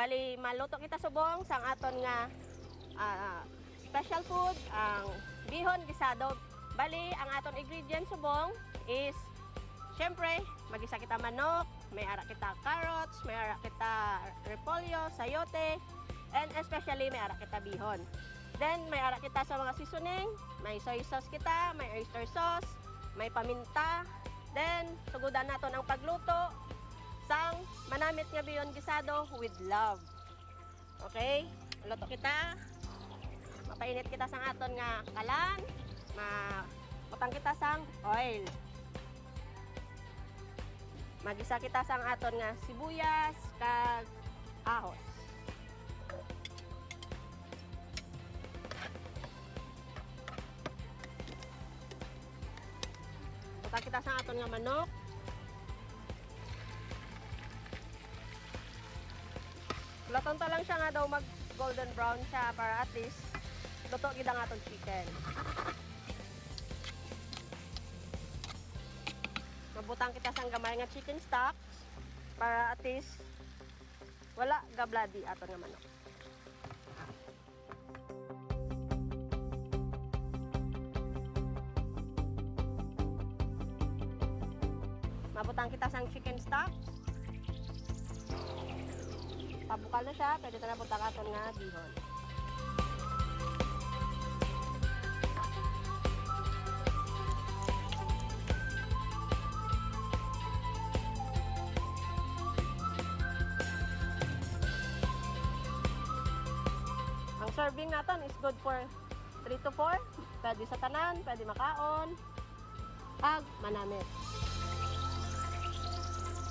Bali, maluto kita subong sang aton nga special food, ang bihon gisado. Bali, ang aton ingredients subong is, syempre, magisa kita manok, may ara kita carrots, may ara kita repolyo, sayote, and especially may ara kita bihon. Then, may ara kita sa mga seasoning, may soy sauce kita, may oyster sauce, may paminta. Then, sugudan naton ang pagluto sang manamit nga bihon gisado with love. Okay? Luto kita. Mapainit kita sang aton nga kalan. Maputang kita sang oil. Magisa kita sang aton nga sibuyas kag ahos. Putang kita sang aton nga manok. Laton lang siya nga daw mag golden brown siya para at least luto gid ang aton chicken. Mabutang kita sang gamay nga chicken stock para at least wala gabladi aton nga manok. Mabutang kita sang chicken stock. Pabukal na siya, pwede na butang aton nga bihon. Ang serving natin is good for 3 to 4. Pwede sa tanan, pwede makaon, ag manamit.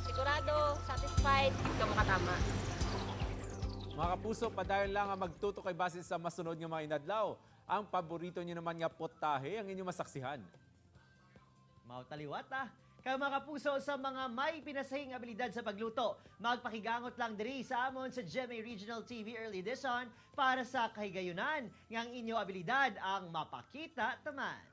Sigurado, satisfied, ka makatama. Mga kapuso, padayon lang ang magtuto kay base sa masunod nga mga inadlaw. Ang paborito nyo naman nga potahe ang inyong masaksihan. Mao taliwat Kaya mga kapuso, sa mga may pinasahing abilidad sa pagluto, magpakigangot lang diri sa amon sa GMA Regional TV Early Edition para sa kahigayunan ng inyong abilidad ang mapakita taman.